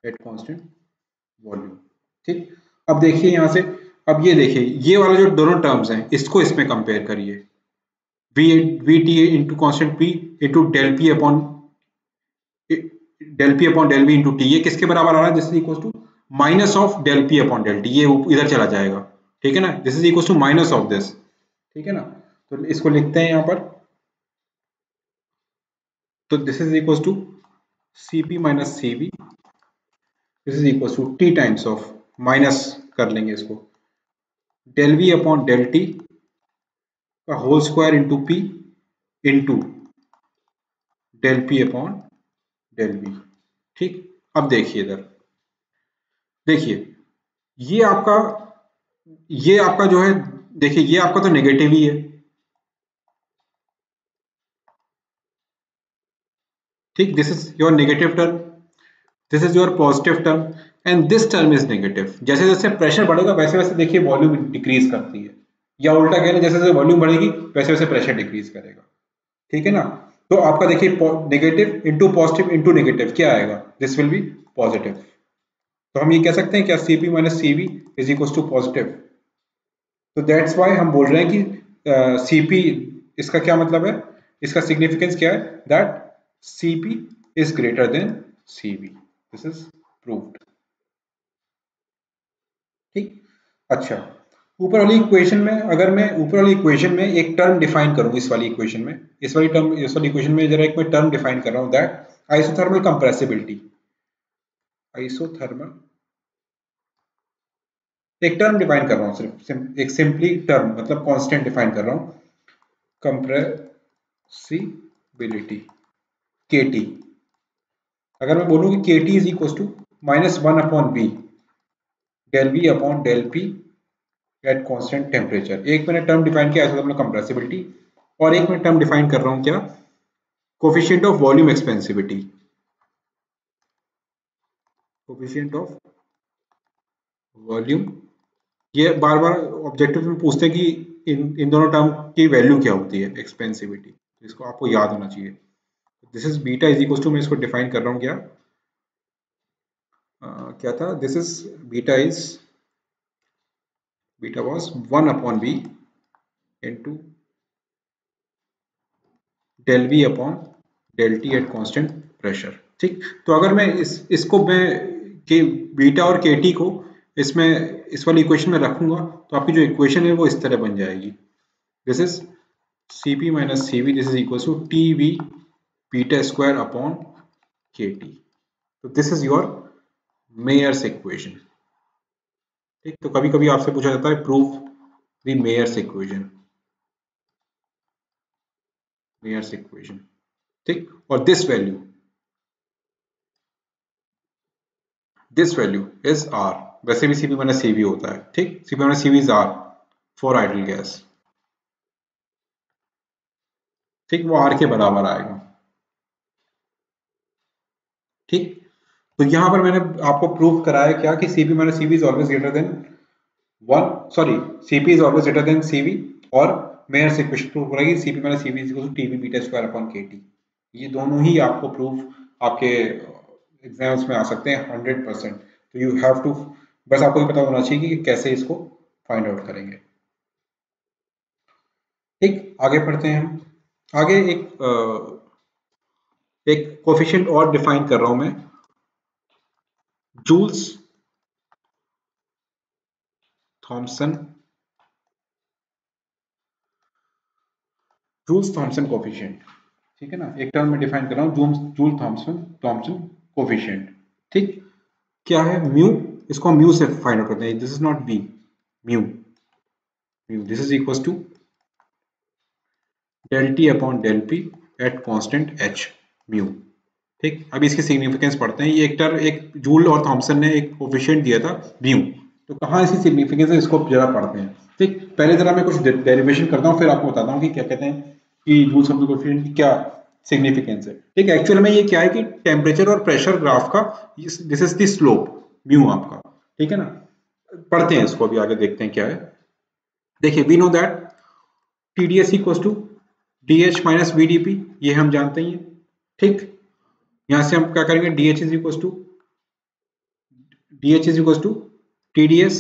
A: at constant volume. ठीक, अब देखिए यहां से, अब ये देखिए ये वाला जो दोनों टर्म्स हैं इसको इसमें कंपेयर करिए, V T into constant P into del P upon del V into T, ये किसके बराबर आ रहा है? This is equal to minus of del P upon del T, ये इधर चला जाएगा, ठीक है ना, this is equal to minus of this, ठीक है ना। तो इसको लिखते हैं यहां पर, तो this is equal to Cp minus Cv, this is equal to T times of, minus कर लेंगे इसको, del V upon del T का whole square into P into del P upon del V. ठीक, अब देखिए इधर, देखिए ये आपका जो है, देखिए ये आपका तो नेगेटिव ही है, ठीक, this is your negative term, this is your positive term and this term is negative. जैसे जैसे प्रेशर बढ़ेगा वैसे वैसे देखिए वॉल्यूम डिक्रीज करती है, या उल्टा कह रहे हैं जैसे जैसे वॉल्यूम बढ़ेगी वैसे वैसे प्रेशर डिक्रीज करेगा, ठीक है ना। तो आपका देखिए negative into positive into negative क्या आएगा? This will be positive. तो हम ये कह सकते हैं क्या, Cp minus Cv is equal to positive. तो दैट्स वाई हम बोल रहे हैं कि Cp, इसका क्या मतलब है, इसका सिग्निफिकेंस क्या है, that Cp is greater than Cv, this is proved. ठीक, अच्छा, ऊपर वाली इक्वेशन में, अगर मैं ऊपर वाली इक्वेशन में एक टर्म डिफाइन करूं, इस वाली इक्वेशन में, इस वाली इक्वेशन में जरा एक मैं टर्म डिफाइन कर रहा हूं, दैट आइसोथर्मल कंप्रेसिबिलिटी, आइसोथर्मल, एक टर्म डिफाइन कर रहा हूं, सिर्फ एक सिंपली टर्म मतलब कांस्टेंट डिफाइन कर रहा हूं, कंप्रेसिबिलिटी kT। अगर मैं बोलूं कि kT is equal to minus one upon V del V upon del P at constant temperature, एक मैंने टर्म डिफाइन किया आइसोथर्मल कंप्रेसिबिलिटी, और एक मैं टर्म डिफाइन कर रहा हूं क्या, coefficient of volume expansivity, coefficient of volume. ये बार बार ऑब्जेक्टिव में पूछते हैं कि इन दोनों टर्म की वैल्यू क्या होती है, एक्सपेंसिविटी, इसको आपको याद होना चाहिए। This is beta is equal to, मैं इसको डिफाइन कर रहा हूँ क्या, क्या था, this is beta was 1 upon B into del V upon del T at constant pressure. ठीक, तो अगर मैं इसको मैं के बीटा और के टी को इसमें इस वाली इक्वेशन में रखूंगा तो आपकी जो इक्वेशन है वो इस तरह बन जाएगी, this is Cp minus Cv, this is equal to T V beta square upon K T. तो this is your Mayer's equation. ठीक, तो कभी कभी आपसे पूछा जाता है prove the Mayer's equation, Mayer's equation. ठीक, और दिस वैल्यू इज आर, वैसे भी Cp माइनस Cv होता है, ठीक, Cp minus Cv is R for ideal gas, ठीक, वो आर के बराबर आएगा। ठीक, तो यहां पर मैंने आपको प्रूव कराया क्या कि Cp minus Cv is always greater than Cp is always greater than Cv, और मेयर्स इक्वेशन प्रूव हो रहा है कि Cp minus Cv is equal to Tv beta square upon Kt। ये दोनों ही आपको प्रूफ आपके एग्जाम्स में आ सकते हैं 100%। तो यू हैव टू, बस आपको ये पता होना चाहिए कि कैसे इसको फाइंड आउट करेंगे। ठीक, आगे पढ़ते हैं हम। आगे एक कोफिशिएंट और डिफाइन कर रहा हूं मैं, जूल्स थॉम्सन कोफिशिएंट। ठीक है ना, एक टर्म में डिफाइन कर रहा हूं, जूल थॉम्सन कोफिशिएंट। ठीक, क्या है म्यू, इसको हम म्यू से फाइंड आउट करते हैं, this is not be, mu, this is equal to del T upon del P at constant H, mu. ठीक, अभी इसकी सिग्निफिकेंस पढ़ते हैं। ये एक जूल और थॉम्सन ने एक कोफिशिएंट दिया था म्यू, तो कहाँ इसकी सिग्निफिकेंस है इसको जरा पढ़ते हैं। ठीक, पहले जरा मैं कुछ डेरिवेशन करता हूँ फिर आपको बताता हूँ कि क्या कहते हैं कि जूल थॉम्सन कोफिशिएंट की क्या सिग्निफिकेंस है। ठीक है, एक्चुअल में ये क्या है कि टेम्परेचर और प्रेशर ग्राफ का this is the slope mu आपका। ठीक है ना, पढ़ते हैं इसको, अभी आगे देखते हैं क्या है। देखिए, we know that TDS equal to DH minus VDP, ये हम जानते ही हैं। ठीक, यहां से हम क्या करेंगे, DH is equal to TDS,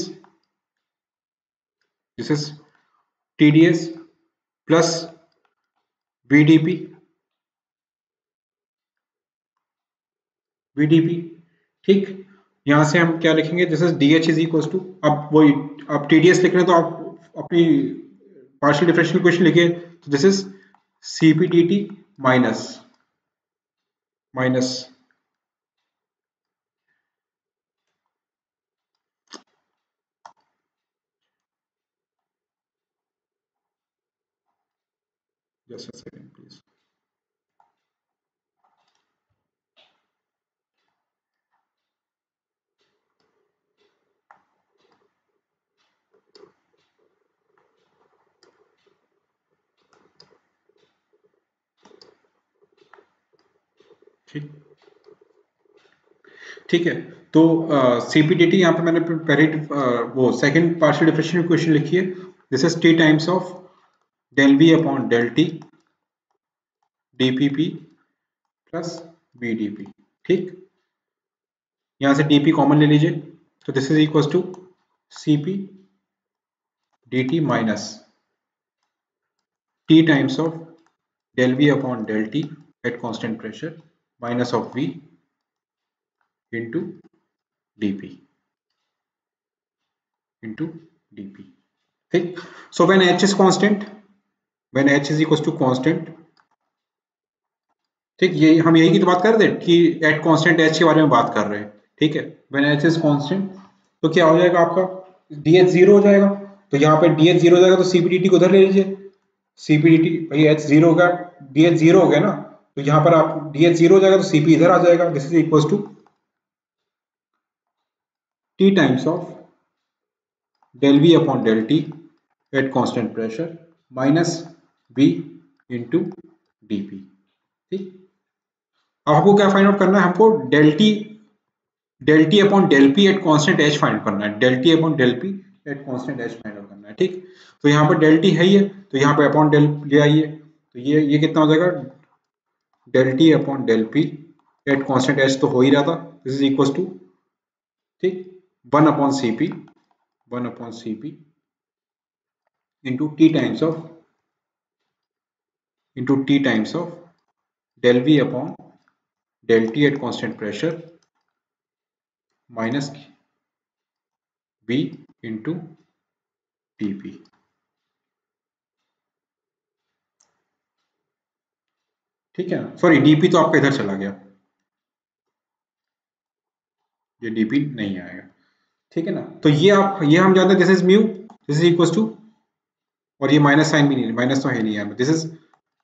A: this is TDS plus VDP, ठीक। यहां से हम क्या लिखेंगे, this is DH is equal to, अब वही आप TDS लिख रहे हैं तो आप अपनी पार्शियल डिफरेंशियल इक्वेशन लिखिए, तो this is CPDT minus minus just a second please. ठीक, ठीक है। तो CPDT यहाँ पे मैंने पहले वो सेकंड पार्शियल डिफरेंशियल इक्वेशन लिखी है, this is T times of del V upon del T DPP plus VDP। ठीक, यहाँ से DP कॉमन ले लीजिए, तो this is equal to CP DT minus T times of del V upon del T at constant pressure minus of V into DP into DP। ठीक, so when H is constant, when H is equal to constant, ठीक, ये हम यही की तो बात कर रहे थे कि एट कांस्टेंट H के बारे में बात कर रहे हैं। ठीक है, व्हेन H इज कांस्टेंट तो क्या हो जाएगा आपका, DH जीरो हो जाएगा, तो यहाँ पे DH जीरो हो जाएगा तो CPDT को उधर ले लीजिए, CPDT भाई H जीरो होगा, DH जीरो हो गया ना, तो यहाँ पर आप DH जीरो हो जाएगा तो CP इधर आ जाएगा, this is equal to T times of del V upon del T at constant pressure minus V into DP। ठीक, अब हमको क्या फाइंड आउट करना है, हमको del T upon del P at constant H find करना है, del T upon del P at constant H find out करना है। ठीक, तो यहाँ पर डेल टी है ही है, तो यहाँ पे अपॉन डेल ले आइए, तो ये कितना हो जाएगा, del T upon del P at constant H तो हो ही रहा था, दिस इज इक्वल टू, ठीक, 1/CP into T times of del V upon del T at constant pressure minus V into DP। ठीक है, सॉरी DP तो आपका इधर चला गया, ये DP नहीं आएगा। ठीक है ना, तो ये हम जानते हैं, this is mu, this is equal to, और ये माइनस साइन भी नहीं, माइनस तो है नहीं यहाँ, this is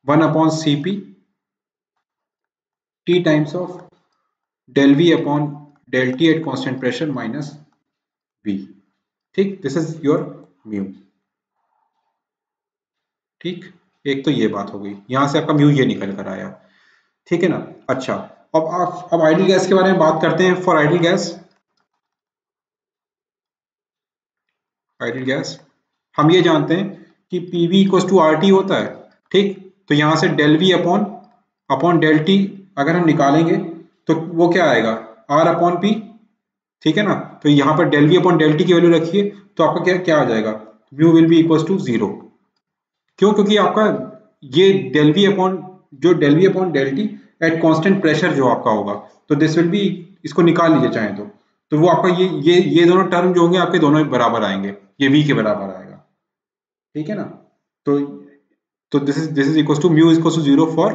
A: 1/CP T times of del V upon del T at constant pressure minus V। ठीक, दिस इज योर म्यू। ठीक, एक तो ये बात हो गई, यहां से आपका म्यू ये निकल कर आया। ठीक है ना, अच्छा, अब आइडियल गैस के बारे में बात करते हैं। फॉर आइडियल गैस हम ये जानते हैं कि PV इक्वल टू RT होता है। ठीक, तो यहां से del V upon upon del T अगर हम निकालेंगे तो वो क्या आएगा, R अपॉन P। ठीक है ना, तो यहाँ पर del V upon del T की वैल्यू रखिए, तो आपका क्या क्या आ जाएगा, mu will be equal to 0। क्यों, क्योंकि आपका ये del V upon del V upon del T at constant pressure जो आपका होगा, तो दिस विल बी, इसको निकाल लीजिए चाहे तो वो आपका ये दोनों टर्म जो होंगे आपके दोनों बराबर आएंगे, ये V के बराबर आएगा। ठीक है ना, तो this is equal to mu equal to 0 for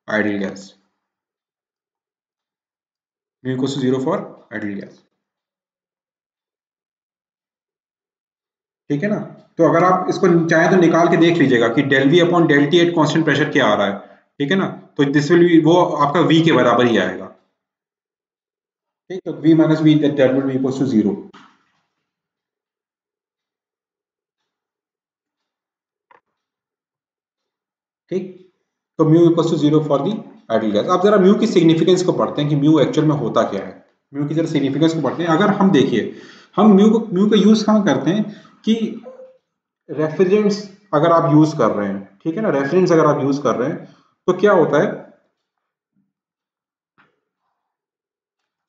A: ideal gas, mu equal to 0 for ideal gas. ठीक है ना, तो अगर आप इसको चाहें तो निकाल के देख लीजिएगा कि del V upon del T at constant pressure क्या आ रहा है। ठीक है ना, तो दिस विल बी, वो आपका वी के बराबर ही आएगा। ठीक, तो V minus V, that will be equal to 0। ठीक, तो mu equal to 0 for the ideal gas. आप जरा म्यू की सिग्निफिकेंस को पढ़ते हैं कि म्यू एक्चुअल में होता क्या है। म्यू की जरा सिग्निफिकेंस को पढ़ते हैं। अगर हम देखिए, हम म्यू का यूज कहाँ करते हैं कि रेफ्रिजरेंट्स अगर आप यूज कर रहे हैं, ठीक है ना, रेफ्रिजरेंट्स अगर आप यूज कर रहे हैं तो क्या होता है,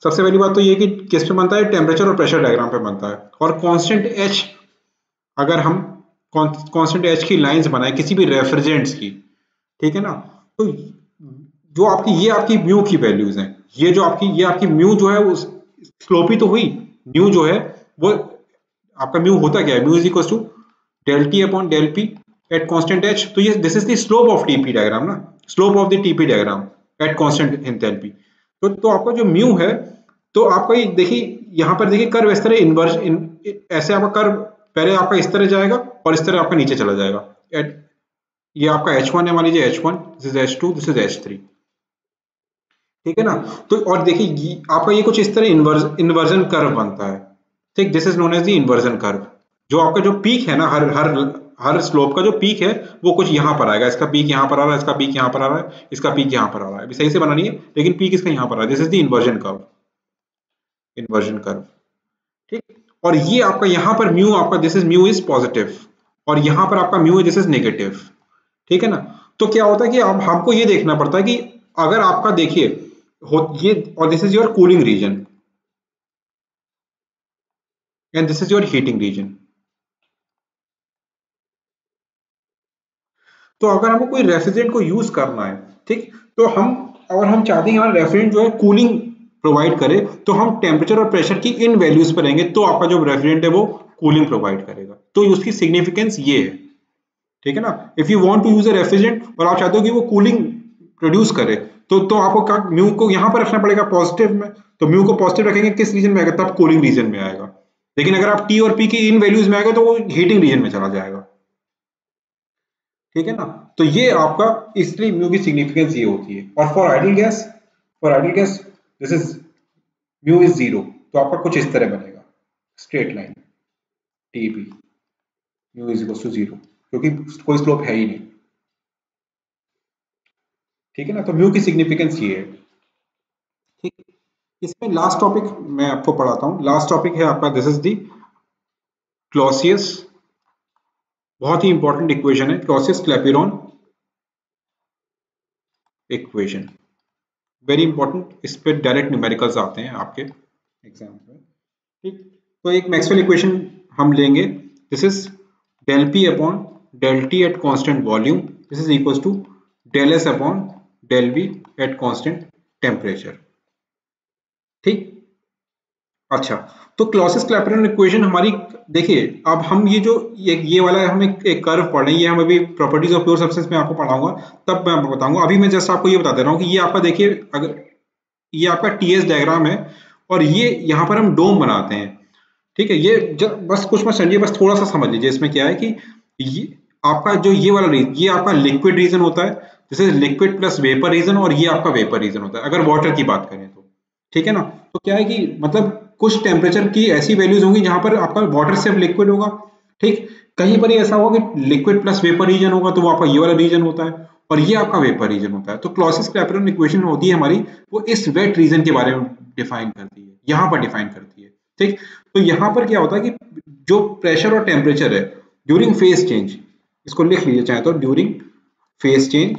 A: सबसे पहली बात तो ये कि किस पे बनता है, टेम्परेचर और प्रेशर डायग्राम पे बनता है। और कांस्टेंट एच, अगर हम कांस्टेंट एच की लाइंस बनाए किसी भी रेफ्रिजरेंट्स की, ठीक है ना, तो जो आपकी ये आपकी म्यू की वैल्यूज हैं, ये आपकी म्यू जो है उस स्लोपी तो हुई, म्यू जो है वो आपका म्यू होता क्या है, mu is equal to del T upon del P at constant H. तो ये this is the slope of TP diagram ना, slope of the TP diagram at constant enthalpy. तो आपका जो म्यू है, तो आपका ये देखिए यहाँ पर देखिए कर्व इस तरह इन्वर्स ऐसे आपका कर्व पहले आपका इस तरह जाएगा और इस तरह आपका नीचे चला जाएगा। ये आपका H1 है, मान लीजिए H1, this is H2, this is H3, ठीक है ना। तो और देखिए आपका ये कुछ इस तरह इन्वर्जन कर्व बनता है, ठीक, this is known as the inversion curve. जो आपका जो पीक है ना, हर स्लोप का जो पीक है वो कुछ यहाँ पर आएगा, इसका पीक यहाँ पर आ रहा है, इसका पीक यहाँ पर आ रहा है, इसका पीक यहाँ पर आ रहा है, अभी सही से बना नहीं है लेकिन पीक इसका यहाँ पर आ रहा है, this is the inversion curve, inversion curve, ठीक। और ये आपका यहाँ पर म्यू आपका this is mu is positive, और यहाँ पर आपका म्यू दिस इज नेगेटिव, ठीक है ना। तो क्या होता है कि अब हमको ये देखना पड़ता है कि अगर आपका देखिए ये, और this is your cooling region and this is your heating region. तो अगर हमको कोई रेफ्रिजरेंट को यूज करना है, ठीक, तो हम चाहते हैं हमारा रेफ्रिजरेंट जो है कूलिंग प्रोवाइड करे, तो हम टेम्परेचर और प्रेशर की इन वैल्यूज पर रहेंगे, तो आपका जो रेफ्रिजरेंट है वो कूलिंग प्रोवाइड करेगा। तो उसकी सिग्निफिकेंस ये है, ठीक है ना। If you want to use a refrigerant और आप चाहते हो कि वो कूलिंग प्रोड्यूस करे, तो आपको क्या म्यू को यहाँ पर रखना पड़ेगा पॉजिटिव में। तो म्यू को पॉजिटिव रखेंगे किस रीजन में आएगा, तब कूलिंग रीजन में आएगा। लेकिन अगर आप टी और पी की इन वैल्यूज में आएगा तो वो हीटिंग रीजन में चला जाएगा, ठीक है ना। तो ये आपका इसलिए म्यू की सिग्निफिकेंस ये होती है। और for ideal gas this is mu is 0, तो आपका कुछ इस तरह बनेगा, straight line TP, mu is equal to 0, क्योंकि कोई स्लोप है ही नहीं, ठीक है ना। तो म्यू की सिग्निफिकेंस ये है, ठीक। इसमें लास्ट टॉपिक मैं आपको पढ़ाता हूँ। लास्ट टॉपिक है आपका दिस इज दी क्लॉसियस, बहुत ही इंपॉर्टेंट इक्वेशन है, Clausius Clapeyron equation, very important. इस पे डायरेक्ट न्यूमेरिकल्स आते हैं आपके एग्जाम में, ठीक। तो एक मैक्सवेल इक्वेशन हम लेंगे, this is del P upon del T at constant volume, this is equal to del S upon del V at constant temperature, ठीक। अच्छा, तो क्लॉसियस क्लैपेरॉन इक्वेशन हमारी, देखिए अब हम ये वाला हम एक कर्व पढ़ रहे हैं, ये हम अभी प्रॉपर्टीज ऑफ प्योर सब्सटेंस में आपको पढ़ाऊंगा, तब मैं आपको बताऊंगा। अभी मैं जस्ट आपको ये बता दे रहा हूँ कि ये आपका देखिए, अगर ये आपका टीएस डायग्राम है और ये यहाँ पर हम डोम बनाते हैं, ठीक है। ये बस कुछ मत समझिए, बस थोड़ा सा समझ लीजिए। इसमें क्या है कि ये आपका जो ये वाला ये आपका लिक्विड रीजन होता है, जैसे लिक्विड प्लस वेपर रीजन, और ये आपका वेपर रीजन होता है अगर वाटर की बात करें तो, ठीक है ना। तो क्या है कि मतलब कुछ टेम्परेचर की ऐसी वैल्यूज होंगी जहां पर आपका वाटर सिर्फ लिक्विड होगा, ठीक। कहीं पर ऐसा होगा कि लिक्विड प्लस वेपर रीजन होगा, तो वो आपका ये वाला रीजन होता है, और ये आपका वेपर रीजन होता है। तो क्लॉसियस क्लैपेरॉन इक्वेशन होती है हमारी, वो इस वेट रीजन के बारे में डिफाइन करती है, यहाँ पर डिफाइन करती है, ठीक। तो यहाँ पर क्या होता है कि जो प्रेशर और टेम्परेचर है ड्यूरिंग फेज चेंज, इसको लिख लीजिए चाहे तो, ड्यूरिंग फेज चेंज,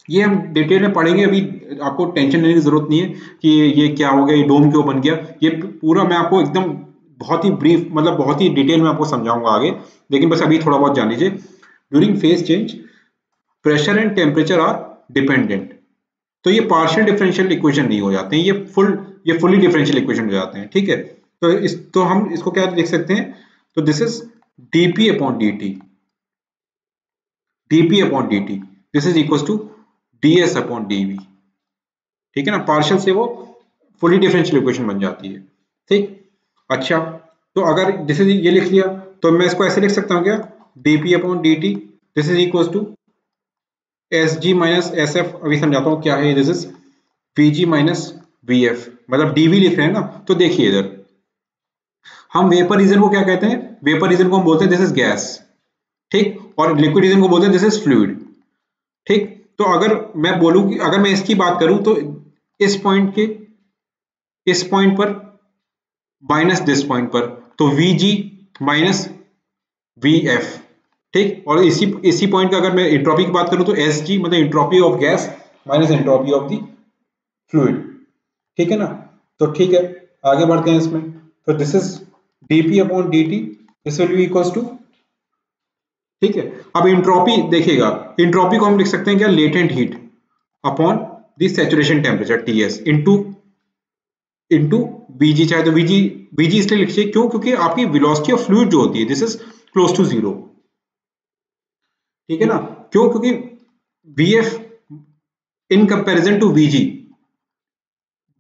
A: ये हम डिटेल में पढ़ेंगे, अभी आपको टेंशन लेने की जरूरत नहीं है कि ये क्या हो गया, ये डोम क्यों बन गया, ये पूरा मैं आपको एकदम बहुत ही ब्रीफ, मतलब बहुत ही डिटेल में आपको समझाऊंगा आगे, लेकिन बस अभी थोड़ा बहुत जान लीजिए। During phase change pressure and temperature are dependent, तो ये पार्शियल डिफरेंशियल इक्वेशन नहीं हो जाते हैं, ये फुली डिफरेंशियल इक्वेशन हो जाते हैं, ठीक है। तो हम इसको क्या लिख सकते हैं, तो this is dp upon dt, this is equal to ds upon dv, ठीक है ना। पार्शियल से वो फुली डिफरेंशियल इक्वेशन बन जाती है, ठीक। अच्छा, तो अगर दिस इज ये लिख लिया, तो मैं इसको ऐसे लिख सकता हूँ क्या, dp upon dt, this is equal to sg minus sf, अभी समझाता हूँ क्या है, this is vg minus vf, मतलब dv लिख रहे हैं ना। तो देखिए इधर हम वेपर रीजन को क्या कहते हैं, वेपर रीजन को हम बोलते हैं दिस इज गैस, ठीक, और लिक्विडिज्म को बोलते हैं दिस इज फ्लूइड। ठीक, तो अगर मैं बोलूं कि अगर मैं इसकी बात करूं तो इस पॉइंट के इस पॉइंट पर माइनस दिस पॉइंट पर, तो Vg माइनस Vf। ठीक, और इसी इसी पॉइंट का अगर मैं एंट्रोपी की बात करूं तो Sg मतलब entropy of gas minus entropy of the fluid. ठीक है ना, तो ठीक है, आगे बढ़ते हैं इसमें। तो this is dp upon dt, this will be equals to, ठीक है। अब एंट्रोपी देखिएगा, एंट्रोपी को हम लिख सकते हैं क्या, latent heat upon the saturation temperature Ts into Vg, चाहे तो Vg इसलिए लिखिए क्यों, क्योंकि आपकी वेलोसिटी ऑफ फ्लूइड जो होती है this is close to zero. ठीक है ना, क्यों, क्योंकि Vf in comparison to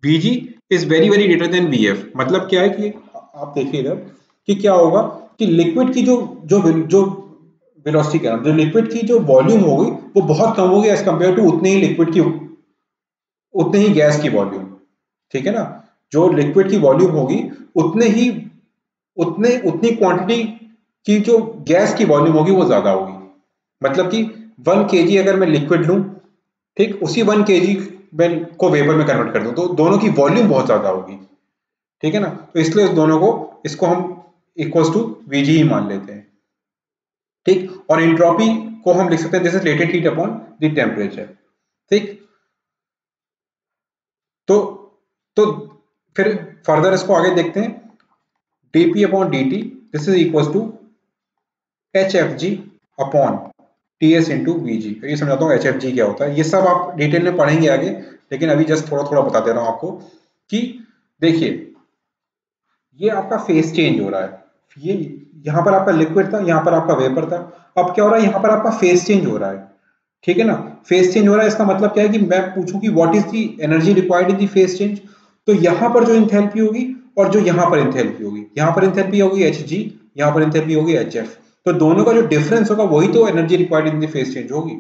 A: Vg is very very greater than Vf। मतलब क्या है कि आप देखिए इधर कि क्या होगा कि लिक्विड की जो जो जो वेलोसिटी कह रहा हूं, जो लिक्विड की जो वॉल्यूम होगी वो बहुत कम होगी एज कंपेयर टू उतने ही लिक्विड की उतने ही गैस की वॉल्यूम। ठीक है ना, जो लिक्विड की वॉल्यूम होगी उतने ही उतनी क्वांटिटी की जो गैस की वॉल्यूम होगी वो ज्यादा होगी। मतलब कि 1 kg अगर मैं लिक्विड लूं, ठीक, उसी 1 kg मैं को वेपर में कन्वर्ट कर दूं तो दोनों की वॉल्यूम बहुत ज्यादा होगी। ठीक है ना, तो इसलिए दोनों को इसको हम इक्वल्स टू Vg ही मान लेते हैं। ठीक, और एंट्रोपी को हम लिख सकते हैं this is latent heat upon the temperature. ठीक, तो तो फिर फर्दर इसको आगे देखते हैं, dp upon dt this is equals to hfg upon ts into vg। ये समझाता हूँ hfg क्या होता है, ये सब आप डिटेल में पढ़ेंगे आगे, लेकिन अभी जस्ट थोड़ा थोड़ा बता दे रहा हूँ आपको कि देखिए ये आपका फेस चेंज हो रहा है, ये यहाँ पर आपका लिक्विड था, यहाँ पर आपका वेपर था, अब क्या हो रहा है, यहाँ पर आपका फेस चेंज हो रहा है। ठीक है ना, फेस चेंज हो रहा है, इसका मतलब क्या है कि मैं पूछूं कि what is the energy required in the face change, तो यहाँ पर जो इंथैल्पी होगी और जो यहाँ पर इंथैल्पी होगी, यहाँ पर इंथैल्पी होगी Hg, यहाँ पर इंथैल्पी होगी Hf, तो दोनों का जो डिफरेंस होगा वही तो energy required in the face change होगी।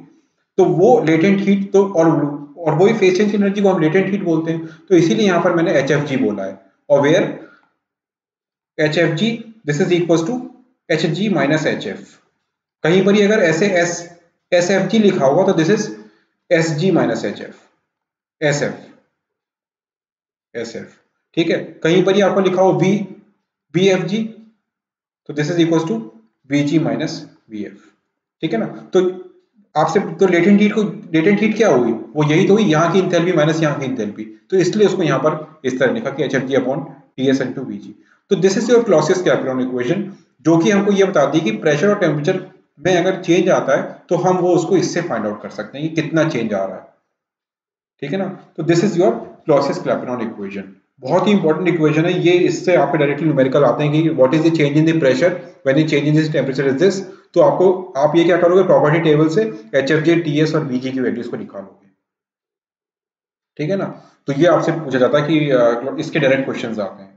A: तो वो लेटेंट हीट तो और वही फेस चेंज एनर्जी को हम लेटेंट हीट बोलते हैं, तो इसीलिए यहाँ पर मैंने Hfg बोला है। और where HFG this is equal to Hg minus Hf। कहीं पर ही अगर ऐसे SFG लिखा होगा तो this is Sg minus Hf, SF। ठीक है, कहीं पर ही आपको लिखा हो VFG तो this is equal to Vg minus Vf। ठीक है ना, तो आपसे तो लेटेंट हीट क्या होगी, वो यही तो हुई, यहाँ की इंथैल्पी माइनस यहाँ की इंथैल्पी, तो इसलिए उसको यहाँ पर इस तरह लिखा कि HFG upon Ts into Vg। तो this is your Clausius Clapeyron equation, जो कि हमको ये बताती है कि प्रेशर और टेम्परेचर में अगर चेंज आता है तो हम वो उसको इससे फाइंड आउट कर सकते हैं कि कितना चेंज आ रहा है। ठीक है ना, तो this is your Clausius Clapeyron equation, बहुत ही इंपॉर्टेंट इक्वेशन है ये, इससे आपके डायरेक्टली न्यूमेरिकल आते हैं कि what is the change in the pressure when the change in the temperature is this. तो आपको आप ये क्या करोगे, प्रॉपर्टी टेबल से HFG, TS और VG की वैल्यूज को निकालोगे। ठीक है ना, तो ये आपसे पूछा जाता है कि इसके डायरेक्ट क्वेश्चंस आते हैं।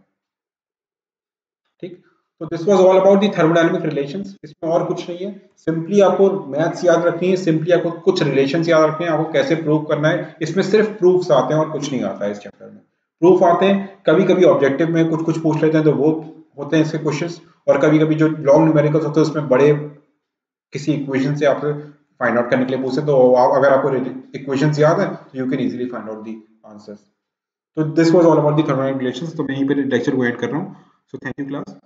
A: ठीक, तो this was all about the thermodynamic relations, इसमें और कुछ नहीं है, सिंपली आपको मैथ्स याद रखनी है, सिंपली आपको कुछ रिलेशंस याद रखने हैं, आपको कैसे प्रूव करना है, इसमें सिर्फ प्रूफ्स आते हैं और कुछ नहीं आता है इस चैप्टर में। प्रूफ आते हैं, कभी कभी ऑब्जेक्टिव में कुछ कुछ पूछ लेते हैं तो वो होते हैं इसके क्वेश्चंस, और कभी कभी जो लॉन्ग न्यूमेरिकल्स होते हैं उसमें बड़े किसी इक्वेशन से आपसे फाइंड आउट करने के लिए पूछते हैं, तो अगर आपको इक्वेशंस याद है तो you can easily find out the answers. तो this was all about the thermodynamic relations, तो मैं यहीं पे लेक्चर को एंड कर रहा हूँ। So thank you class.